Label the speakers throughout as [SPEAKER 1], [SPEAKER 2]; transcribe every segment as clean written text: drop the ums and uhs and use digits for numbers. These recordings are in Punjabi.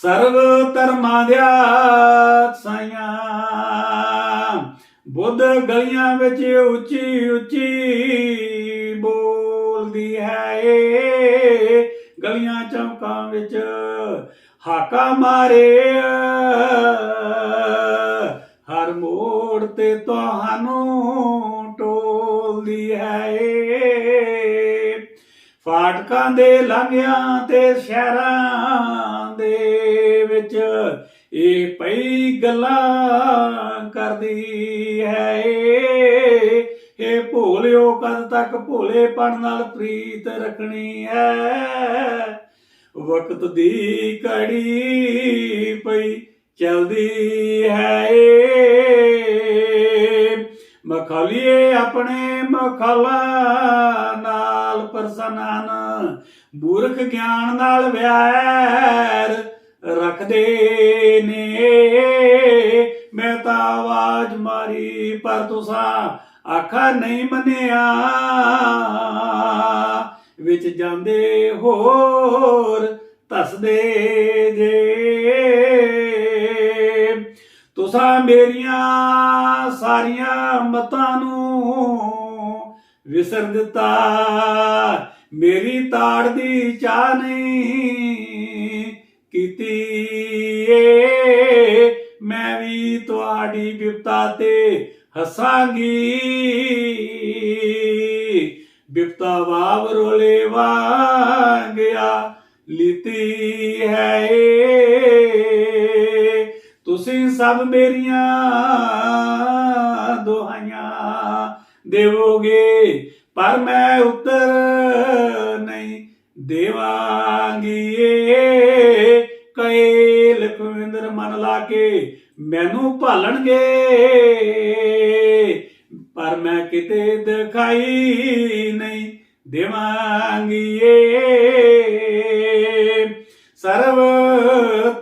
[SPEAKER 1] ਸਰਬ ਧਰਮਾਂ ਦਿਆ ਸਾਈਆਂ ਬੁੱਧ ਗਲੀਆਂ ਵਿੱਚ ਉੱਚੀ ਉੱਚੀ ਬੋਲਦੀ ਹੈ ਏ ਗਲੀਆਂ ਚੌਂਕਾਂ ਵਿੱਚ ਹਾਕਾ ਮਾਰੇ ਹਰ ਮੋੜ ਤੇ ਤੁਹਾਨੂੰ ਟੋਲਦੀ ਹੈ ਏ ਫਾਟਕਾਂ ਦੇ ਲਾਂਘਿਆਂ ਤੇ ਸ਼ਹਿਰਾਂ ਦੇ ਵਿੱਚ ਇਹ ਪਈ ਗੱਲਾਂ ਕਰਦੀ ਹੈ ਇਹ ਭੋਲਿਓ ਕਦ ਤੱਕ ਭੋਲੇਪਣ ਨਾਲ ਪ੍ਰੀਤ ਰੱਖਣੀ ਹੈ ਵਕਤ ਦੀ ਘੜੀ ਪਈ ਚਲਦੀ ਹੈ ਮਖਾਲੀਏ ਆਪਣੇ ਮਖਾਲਾਂ ਨਾਲ ਪ੍ਰਸੰਨ ਹਨ ਮੂਰਖ ਗਿਆਨ ਨਾਲ ਵੈਰ ਰੱਖਦੇ ਨੇ ਮੈਂ ਤਾਂ ਆਵਾਜ਼ ਮਾਰੀ ਪਰ ਤੁਸਾਂ ਆਖਾ ਨਹੀਂ ਮੰਨਿਆ ਵਿੱਚ ਜਾਂਦੇ ਹੋਰ ਧੱਸਦੇ ਜੇ ਤੁਸਾਂ ਮੇਰੀਆਂ ਸਾਰੀਆਂ ਮਤਾਂ ਨੂੰ ਵਿਸਰ ਦਿੱਤਾ ਮੇਰੀ ਤਾੜ ਦੀ ਚਾਹ ਨਹੀਂ ਕੀਤੀ ਮੈਂ ਵੀ ਤੁਹਾਡੀ ਬਿਪਤਾ ਤੇ ਹੱਸਾਂਗੀ ਬਿਪਤਾ ਵਾਵ ਰੋਲੇ ਵਾਂਗਿਆ ਲੀਤੀ ਹੈ ਤੁਸੀਂ ਸਭ ਮੇਰੀਆਂ ਦੁਹਾਈਆਂ ਦੇਵੋਗੇ ਪਰ ਮੈਂ ਉੱਤਰ ਨਹੀਂ ਦੇਵਾਂਗੀ ਕਈ ਲਖਵਿੰਦਰ ਮਨ ਲਾ ਕੇ ਮੈਨੂੰ ਭਾਲਣਗੇ ਪਰ ਮੈਂ ਕਿਤੇ ਦਿਖਾਈ ਨਹੀਂ ਦੇਵਾਂਗੀ ਸਰਬ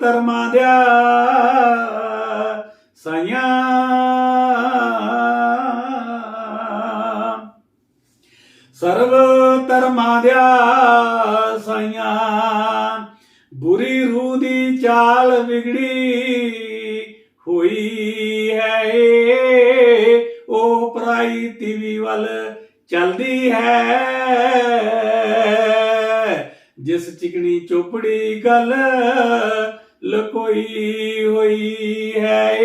[SPEAKER 1] ਧਰਮਾਂ ਦਿਆ ਸਾਈਆਂ ਸਰਬ ਧਰਮਾਂ ਦਿਆ ਸਾਈਆਂ ਬੁਰੀ ਰੂਹ ਦੀ ਚਾਲ ਵਿਗੜੀ ਹੋਈ ਹੈ ਉਹ ਪਰਾਈ ਤੀਵੀ ਵੱਲ ਚਲਦੀ ਹੈ ਜਿਸ ਚਿਕਣੀ ਚੋਪੜੀ ਗੱਲ ਲਕੋਈ ਹੋਈ ਹੈ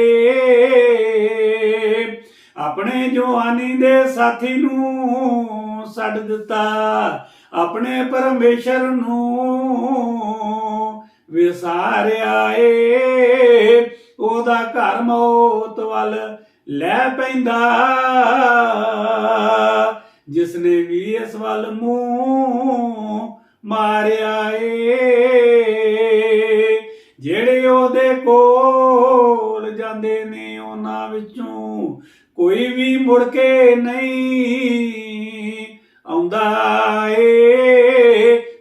[SPEAKER 1] ਆਪਣੇ ਜਵਾਨੀ ਦੇ ਸਾਥੀ ਨੂੰ ਛੱਡ ਦਿੱਤਾ ਆਪਣੇ ਪਰਮੇਸ਼ਰ ਨੂੰ ਵਿਸਾਰਿਆ ਉਹਦਾ ਘਰ ਮੌਤ ਵੱਲ ਲੈ ਪੈਂਦਾ ਜਿਸਨੇ ਵੀ ਇਸ ਵੱਲ ਮੂੰਹ ਮਾਰਿਆ ਜਿਹੜੇ ਉਹਦੇ ਕੋਲ ਜਾਂਦੇ ਨੇ ਉਹਨਾਂ ਵਿੱਚੋਂ ਕੋਈ ਵੀ ਮੁੜ ਕੇ ਨਹੀਂ ਆਉਂਦਾ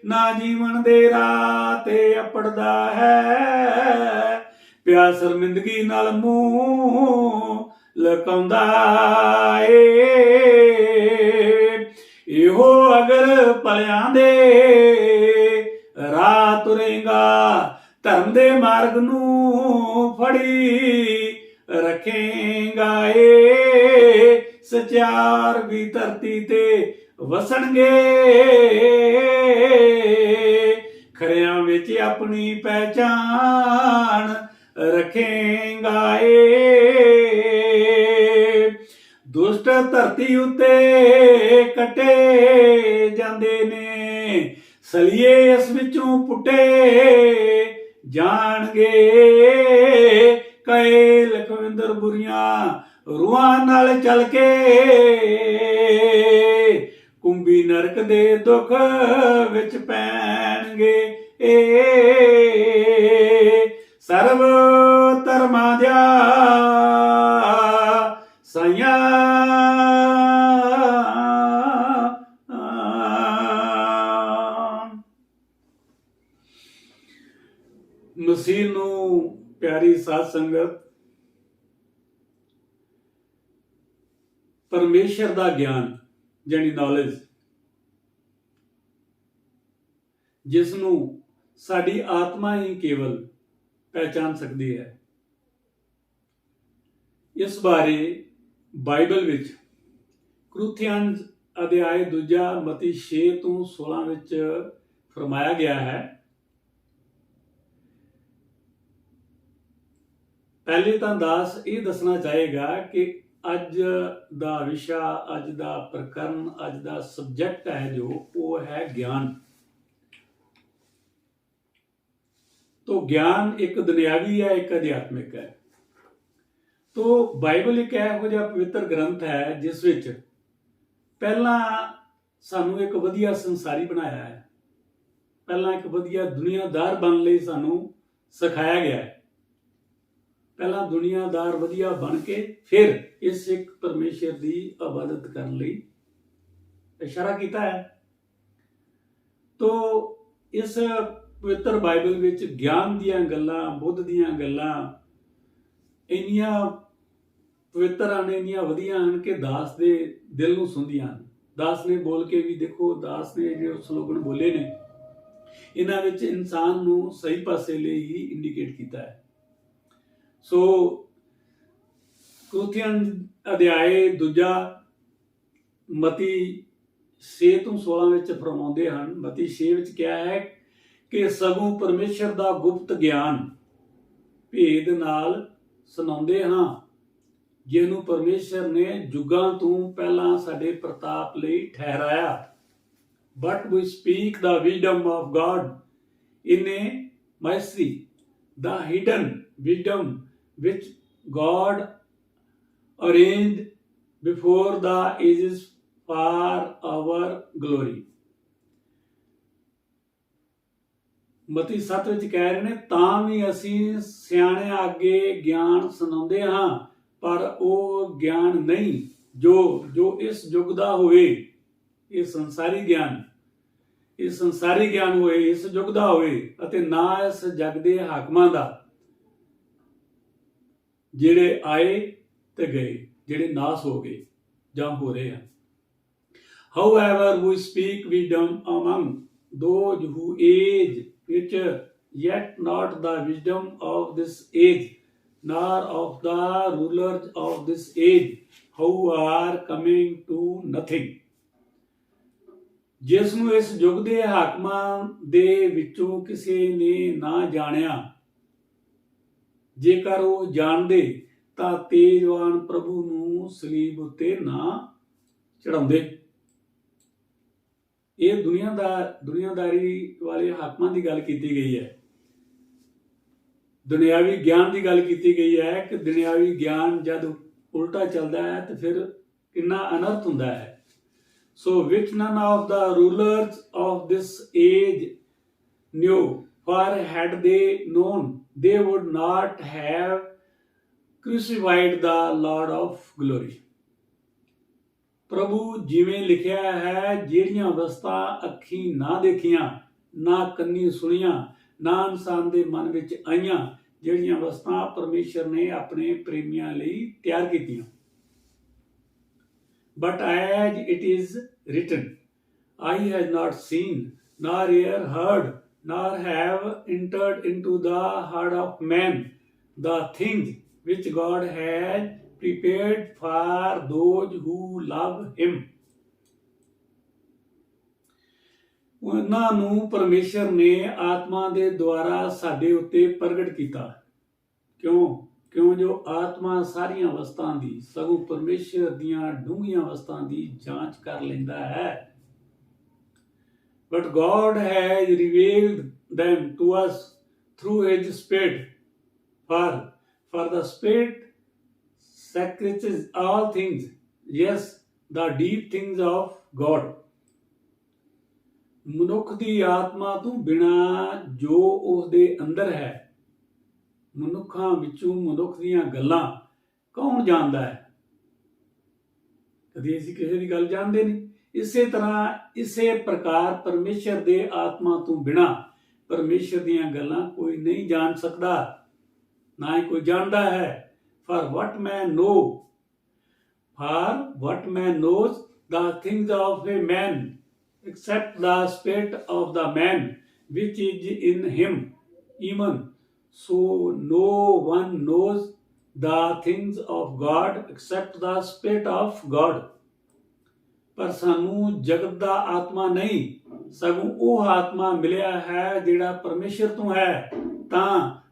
[SPEAKER 1] ਨਾ ਜੀਵਨ ਦੇ ਰਾਹ ਤੇ ਅਪੜਦਾ ਹੈ ਪਿਆ ਸ਼ਰਮਿੰਦਗੀ ਨਾਲ ਮੂੰਹ ਲਕਾਉਂਦਾ ਇਹੋ ਅਗਰ ਭਲਿਆਂ ਦੇ ਰਾਹ ਤੁਰੇਗਾ ਧਰਮ ਦੇ ਮਾਰਗ ਨੂੰ ਫੜੀ ਰੱਖੇਗਾ ਸਚਿਆਰ ਵੀ ਧਰਤੀ ਤੇ ਵਸਣਗੇ ਖਰਿਆਂ ਵਿੱਚ ਆਪਣੀ ਪਹਿਚਾਨ ਰੱਖੇਗਾ ਦੁਸ਼ਟ ਧਰਤੀ ਉੱਤੇ ਕੱਟੇ ਜਾਂਦੇ ਨੇ ਸਲੀਏ ਇਸ ਵਿੱਚੋਂ ਪੁੱਟੇ ਜਾਣਗੇ ਕਈ ਲਖਵਿੰਦਰ ਬੁਰੀਆਂ ਰੂਹਾਂ ਨਾਲ ਚੱਲ ਕੇ ਕੁੰਭੀ ਨਰਕ ਦੇ ਦੁੱਖ ਵਿੱਚ ਪੈਣਗੇ ਸਰਬ ਧਰਮਾਂ ਦਿਆ ਸਾਈਆਂ ਮਸੀਹ ਨੂੰ ਪਿਆਰੀ ਸਾਧ ਸੰਗਤ ਪਰਮੇਸ਼ਰ ਦਾ ਗਿਆਨ ਜਾਨੀ ਨੌਲੇਜ ਜਿਸ ਨੂੰ ਸਾਡੀ ਆਤਮਾ ਹੀ ਕੇਵਲ ਪਹਿਚਾਨ ਸਕਦੀ ਹੈ। ਇਸ ਬਾਰੇ ਬਾਈਬਲ ਵਿੱਚ ਕਰੂਥੀਅਨਜ਼ ਅਧਿਆਇ 2 ਮਤੀ 6 ਤੋਂ 16 ਵਿੱਚ ਫਰਮਾਇਆ ਗਿਆ ਹੈ। ਪਹਿਲੇ ਤਾਂ ਦਾਸ ਇਹ ਦੱਸਣਾ ਚਾਹੇਗਾ ਕਿ ਅੱਜ ਦਾ ਵਿਸ਼ਾ, ਅੱਜ ਦਾ ਪ੍ਰਕਰਨ, ਅੱਜ ਦਾ ਸਬਜੈਕਟ ਹੈ ਜੋ ਉਹ ਹੈ ਗਿਆਨ। तो ज्ञान एक दुनियावी है, एक अध्यात्मिक है। तो बाइबल एक ਇਹੋ ਜਿਹਾ ਪਵਿੱਤਰ ਗ੍ਰੰਥ ਹੈ ਜਿਸ ਵਿੱਚ ਪਹਿਲਾਂ ਸਾਨੂੰ ਇੱਕ ਵਧੀਆ ਸੰਸਾਰੀ ਬਣਾਇਆ ਹੈ, ਪਹਿਲਾਂ ਇੱਕ ਵਧੀਆ ਦੁਨੀਆਦਾਰ ਬਣਨ ਲਈ ਸਾਨੂੰ ਸਿਖਾਇਆ ਗਿਆ ਹੈ। ਪਹਿਲਾਂ ਦੁਨੀਆਦਾਰ ਵਧੀਆ ਬਣ ਕੇ ਫਿਰ ਇਸ ਇੱਕ ਪਰਮੇਸ਼ਰ ਦੀ ਇਬਾਦਤ ਕਰਨ ਲਈ ਇਸ਼ਾਰਾ ਕੀਤਾ ਹੈ। तो ਇਸ ਪਵਿੱਤਰ ਬਾਈਬਲ ਵਿੱਚ ਗਿਆਨ ਦੀਆਂ ਗੱਲਾਂ, ਬੁੱਧ ਦੀਆਂ ਗੱਲਾਂ ਇੰਨੀਆਂ ਪਵਿੱਤਰ ਹਨ, ਇੰਨੀਆਂ ਵਧੀਆ ਹਨ ਕਿ ਦਾਸ ਦੇ ਦਿਲ ਨੂੰ ਛੂੰਹਦੀਆਂ ਹਨ। ਦਾਸ ਨੇ ਬੋਲ ਕੇ ਵੀ ਦੇਖੋ, ਦਾਸ ਨੇ ਜੋ ਸਲੋਗਨ ਬੋਲੇ ਨੇ ਇਹਨਾਂ ਵਿੱਚ ਇਨਸਾਨ ਨੂੰ ਸਹੀ ਪਾਸੇ ਲਈ ਹੀ ਇੰਡੀਕੇਟ ਕੀਤਾ ਹੈ। ਸੋ ਕਰੂਥੀਅਨਜ਼ ਅਧਿਆਇ 2 ਮਤੀ 6 ਤੋਂ 16 ਵਿੱਚ ਫਰਮਾਉਂਦੇ ਹਨ। ਮਤੀ 6 ਵਿੱਚ ਕਿਹਾ ਹੈ ਕਿ ਸਗੋਂ ਪਰਮੇਸ਼ਰ ਦਾ ਗੁਪਤ ਗਿਆਨ ਭੇਦ ਨਾਲ ਸੁਣਾਉਂਦੇ ਹਾਂ, ਜਿਹਨੂੰ ਪਰਮੇਸ਼ਰ ਨੇ ਯੁੱਗਾਂ ਤੋਂ ਪਹਿਲਾਂ ਸਾਡੇ ਪ੍ਰਤਾਪ ਲਈ ਠਹਿਰਾਇਆ। But we speak the wisdom of God in a mystery, the hidden wisdom which God arranged before the ages for our glory। ਮਤੀ 7 ਵਿੱਚ ਕਹਿ ਰਹੇ ਨੇ, ਤਾਂ ਵੀ ਅਸੀਂ ਸਿਆਣਿਆਂ ਅੱਗੇ ਗਿਆਨ ਸੁਣਾਉਂਦੇ ਹਾਂ, ਪਰ ਉਹ ਗਿਆਨ ਨਹੀਂ ਜੋ ਇਸ ਯੁੱਗ ਦਾ ਹੋਵੇ। ਇਹ ਸੰਸਾਰੀ ਗਿਆਨ ਹੋਏ, ਇਸ ਯੁੱਗ ਦਾ ਹੋਵੇ, ਅਤੇ ਨਾ ਇਸ ਜਗ ਦੇ ਹਾਕਮਾਂ ਦਾ, ਜਿਹੜੇ ਆਏ ਤੇ ਗਏ, ਜਿਹੜੇ ਨਾਸ ਹੋ ਗਏ ਜਾਂ ਹੋ ਰਹੇ ਹਨ। However, we speak wisdom among those who age future, yet not the wisdom of this age, nor of the rulers of this age, who are coming to nothing। ਜਿਸ ਨੂੰ ਇਸ ਯੁੱਗ ਦੇ ਹਾਕਮਾਂ ਦੇ ਵਿੱਚੋਂ ਕਿਸੇ ਨੇ ਨਾ ਜਾਣਿਆ, ਜੇਕਰ ਉਹ ਜਾਣਦੇ ਤਾਂ ਤੇਜਵਾਨ ਪ੍ਰਭੂ ਨੂੰ ਸਲੀਬ ਉੱਤੇ ਨਾ ਚੜਾਉਂਦੇ। ਇਹ ਦੁਨੀਆਦਾਰੀ ਵਾਲੇ ਹਾਕਮਾਂ ਦੀ ਗੱਲ ਕੀਤੀ ਗਈ ਹੈ, ਦੁਨਿਆਵੀ ਗਿਆਨ ਦੀ ਗੱਲ ਕੀਤੀ ਗਈ ਹੈ ਕਿ ਦੁਨਿਆਵੀ ਗਿਆਨ ਜਦ ਉਲਟਾ ਚੱਲਦਾ ਹੈ ਤੇ ਫਿਰ ਕਿੰਨਾ ਅਨਰਥ ਹੁੰਦਾ ਹੈ। So which none of the rulers of this age knew, for had they known, they would not have crucified the Lord of glory। ਪ੍ਰਭੂ ਜਿਵੇਂ ਲਿਖਿਆ ਹੈ, ਜਿਹੜੀਆਂ ਅਵਸਥਾ ਅੱਖੀਂ ਨਾ ਦੇਖੀਆਂ, ਨਾ ਕੰਨੀ ਸੁਣੀਆਂ, ਨਾ ਇਨਸਾਨ ਦੇ ਮਨ ਵਿੱਚ ਆਈਆਂ, ਜਿਹੜੀਆਂ ਅਵਸਥਾ ਪਰਮੇਸ਼ਰ ਨੇ ਆਪਣੇ ਪ੍ਰੇਮੀਆਂ ਲਈ ਤਿਆਰ ਕੀਤੀਆਂ। But as it is written, eye has not seen, nor ear heard, nor have entered into the heart of man the things which God has prepared for those who love him। ਉਹਨਾਂ ਨੂੰ ਪਰਮੇਸ਼ਰ ਨੇ ਆਤਮਾ ਦੇ ਦੁਆਰਾ ਸਾਡੇ ਉੱਤੇ ਪ੍ਰਗਟ ਕੀਤਾ। ਕਿਉਂ ਜੋ ਆਤਮਾ ਸਾਰੀਆਂ ਅਵਸਥਾਵਾਂ ਦੀ, ਸਗੋਂ ਪਰਮੇਸ਼ਰ ਦੀਆਂ ਡੂੰਘੀਆਂ ਅਵਸਥਾਵਾਂ ਦੀ ਜਾਂਚ ਕਰ ਲੈਂਦਾ ਹੈ। But God has revealed them to us through his Spirit, for the Spirit searches all things, yes, the deep things of God। ਮਨੁੱਖ ਦੀ ਆਤਮਾ ਤੋਂ ਬਿਨਾਂ ਜੋ ਉਸ ਦੇ ਅੰਦਰ ਹੈ, ਮਨੁੱਖਾਂ ਵਿੱਚੋਂ ਮਨੁੱਖ ਦੀਆਂ ਗੱਲਾਂ ਕੌਣ ਜਾਣਦਾ ਹੈ? ਕਦੇ ਅਸੀਂ ਕਿਸੇ ਦੀ ਗੱਲ ਜਾਣਦੇ ਨਹੀਂ। ਇਸੇ ਤਰ੍ਹਾਂ ਇਸੇ ਪ੍ਰਕਾਰ ਪਰਮੇਸ਼ਰ ਦੇ ਆਤਮਾ ਤੋਂ ਬਿਨਾਂ ਪਰਮੇਸ਼ਰ ਦੀਆਂ ਗੱਲਾਂ ਕੋਈ ਨਹੀਂ ਜਾਣ ਸਕਦਾ, ਨਾ ਹੀ ਕੋਈ ਜਾਣਦਾ ਹੈ। For what man knows the things of a man except the spirit of the man which is in him, even So no one knows the things of God except the Spirit of God. ਪਰ ਸਾਨੂੰ ਜਗਤ ਦਾ ਆਤਮਾ ਨਹੀਂ, ਸਗੋਂ ਉਹ ਆਤਮਾ ਮਿਲਿਆ ਹੈ ਜਿਹੜਾ ਪਰਮੇਸ਼ਰ ਤੋਂ ਹੈ,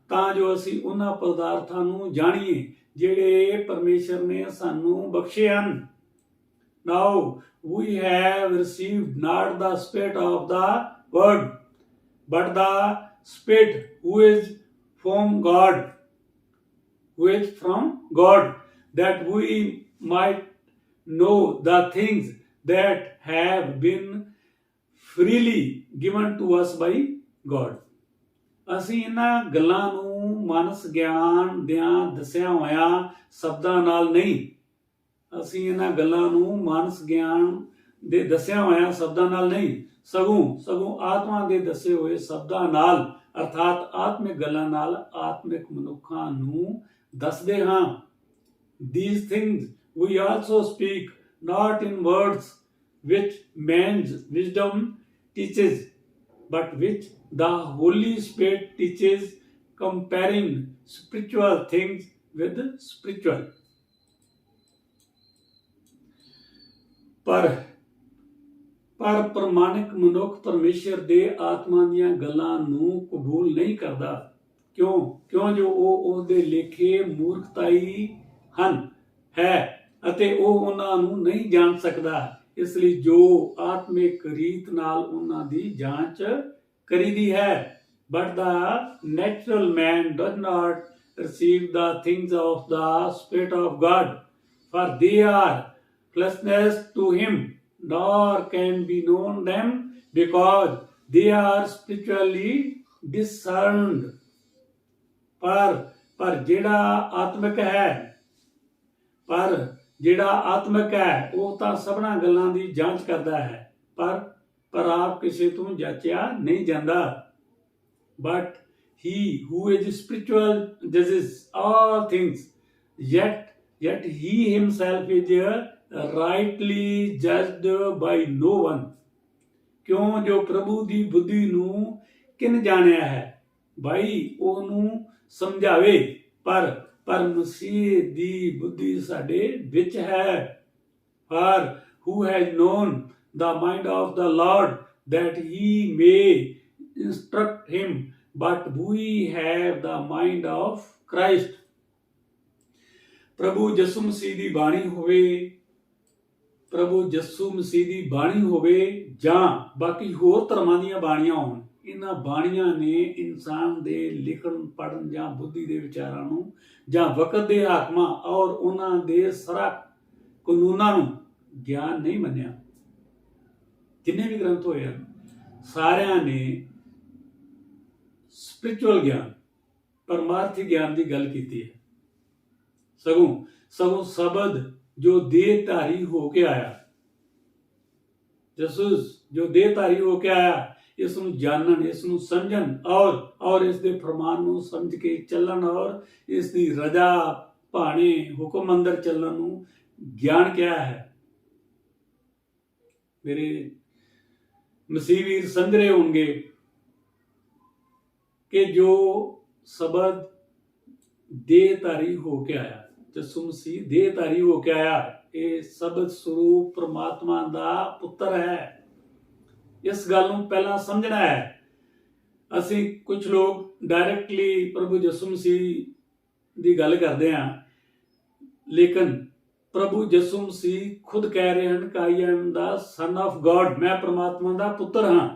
[SPEAKER 1] ਤਾਂ ਜੋ ਅਸੀਂ ਉਹਨਾਂ ਪਦਾਰਥਾਂ ਨੂੰ ਜਾਣੀਏ ਜਿਹੜੇ ਪਰਮੇਸ਼ਰ ਨੇ ਸਾਨੂੰ ਬਖਸ਼ੇ ਹਨ। Now we have received not the spirit of the world, but the Spirit who is from God, that we might know the things that have been freely given to us by God. ਅਸੀਂ ਇਹਨਾਂ ਗੱਲਾਂ ਨੂੰ ਮਾਨਸ ਗਿਆਨ ਦਿਆਂ ਦੱਸਿਆ ਹੋਇਆ ਸ਼ਬਦਾਂ ਨਾਲ ਨਹੀਂ, ਅਸੀਂ ਇਹਨਾਂ ਗੱਲਾਂ ਨੂੰ ਮਾਨਸ ਗਿਆਨ ਦੇ ਦੱਸਿਆ ਹੋਇਆ ਸ਼ਬਦਾਂ ਨਾਲ ਨਹੀਂ, ਸਗੋਂ ਆਤਮਾ ਦੇ ਦੱਸੇ ਹੋਏ ਸ਼ਬਦਾਂ ਨਾਲ, ਅਰਥਾਤ ਆਤਮਿਕ ਗੱਲਾਂ ਨਾਲ ਆਤਮਿਕ ਮਨੁੱਖਾਂ ਨੂੰ ਦੱਸਦੇ ਹਾਂ। These things we also speak, not in words which man's wisdom teaches, but which the Holy Spirit teaches, comparing spiritual things with spiritual. ਪਰ ਪ੍ਰਮਾਣਿਕ ਮਨੁੱਖ ਪਰਮੇਸ਼ਰ ਦੇ ਆਤਮਾ ਦੀਆਂ ਗੱਲਾਂ ਨੂੰ ਕਬੂਲ ਨਹੀਂ ਕਰਦਾ। ਕਿਉਂ ਜੋ ਉਹ ਉਹਦੇ ਲੇਖੇ ਮੂਰਖਤਾਈ ਹੈ ਅਤੇ ਉਹ ਉਹਨਾਂ ਨੂੰ ਨਹੀਂ ਜਾਣ ਸਕਦਾ। ਇਸ ਲਈ ਜੋ ਆਤਮਿਕ ਰੀਤ ਨਾਲ ਉਹਨਾਂ ਦੀ ਜਾਂਚ ਕਰੀਦੀ ਹੈ। But the natural man does not receive the things of the Spirit of God, for they are foolishness to him, nor can be known them, because they are spiritually discerned. ਪਰ ਜਿਹੜਾ ਆਤਮਿਕ ਹੈ ਉਹ ਤਾਂ ਸਭਨਾਂ ਗੱਲਾਂ ਦੀ ਜਾਂਚ ਕਰਦਾ ਹੈ, ਪਰ ਆਪ ਕਿਸੇ ਤੋਂ ਜਾਚਿਆ ਨਹੀਂ ਜਾਂਦਾ। But he who is spiritual judges all things, yet he himself is rightly judged by no one. ਕਿਉਂ ਜੋ ਪ੍ਰਭੂ ਦੀ ਬੁੱਧੀ ਨੂੰ ਕਿਨ ਜਾਣਿਆ ਹੈ, ਭਾਈ ਉਹਨੂੰ ਸਮਝਾਵੇ, ਪਰ ਮਸੀਹ ਦੀ ਬੁੱਧੀ ਸਾਡੇ ਵਿੱਚ ਹੈ। For who has known the mind of the Lord that he may instruct him, but we have the mind of Christ. ਪ੍ਰਭੂ ਯਿਸੂ ਮਸੀਹ ਦੀ ਬਾਣੀ ਹੋਵੇ ਜਾਂ ਬਾਕੀ ਹੋਰ ਧਰਮਾਂ ਦੀਆਂ ਬਾਣੀਆਂ ਹੋਣ, ਇਹਨਾਂ ਬਾਣੀਆਂ ਨੇ ਇਨਸਾਨ ਦੇ ਲਿਖਣ ਪੜ੍ਹਨ ਜਾਂ ਬੁੱਧੀ ਦੇ ਵਿਚਾਰਾਂ ਨੂੰ ਜਾਂ ਵਕਤ ਦੇ ਹਾਕਮਾਂ ਔਰ ਉਹਨਾਂ ਦੇ ਸਰਾ ਕਾਨੂੰਨਾਂ ਨੂੰ ਗਿਆਨ ਨਹੀਂ ਮੰਨਿਆ। ਜਿੰਨੇ ਵੀ ਗ੍ਰੰਥ ਹੋਏ ਹਨ ਸਾਰਿਆਂ ਨੇ ਸਪਿਰਿਚੁਅਲ ਗਿਆਨ, ਪਰਮਾਰਥੀ ਗਿਆਨ ਦੀ ਗੱਲ ਕੀਤੀ ਹੈ। ਸਗੋਂ ਸ਼ਬਦ ਜੋ ਦੇਹਧਾਰੀ ਹੋ ਕੇ ਆਇਆ, ਯਿਸੂਸ ਜੋ ਦੇਹਧਾਰੀ ਹੋ ਕੇ ਆਇਆ, ਇਸ ਨੂੰ ਜਾਣਨ, ਇਸ ਨੂੰ ਸਮਝਣ ਔਰ ਇਸ ਦੇ ਫਰਮਾਨ ਨੂੰ ਸਮਝ ਕੇ ਚੱਲਣ ਔਰ ਇਸ ਦੀ ਰਜ਼ਾ ਭਾਣੇ ਹੁਕਮ ਅੰਦਰ ਚੱਲਣ ਨੂੰ ਗਿਆਨ ਕਿਹਾ ਹੈ। ਮੇਰੇ ਮਸੀਹ ਵੀਰ ਸਮਝ ਰਹੇ ਹੋਣਗੇ ਕਿ ਜੋ ਸ਼ਬਦ ਦੇਹਧਾਰੀ ਹੋ ਕੇ ਆਇਆ, ਯਿਸੂ ਮਸੀਹ ਦੇਹਧਾਰੀ ਹੋ ਕੇ ਆਇਆ, ਇਹ ਸ਼ਬਦ ਸਰੂਪ ਪ੍ਰਮਾਤਮਾ ਦਾ ਪੁੱਤਰ ਹੈ। ਇਸ ਗੱਲ ਨੂੰ ਪਹਿਲਾਂ ਸਮਝਣਾ ਹੈ। ਅਸੀਂ ਕੁਝ ਲੋਕ ਡਾਇਰੈਕਟਲੀ ਪ੍ਰਭੂ ਯਿਸੂ ਮਸੀਹ ਦੀ ਗੱਲ ਕਰਦੇ ਹਾਂ, ਲੇਕਿਨ ਪ੍ਰਭੂ ਯਿਸੂ ਮਸੀਹ ਖੁਦ ਕਹਿ ਰਹੇ ਹਨ ਕਿ I am the son of God, ਮੈਂ ਪ੍ਰਮਾਤਮਾ ਦਾ ਪੁੱਤਰ ਹਾਂ।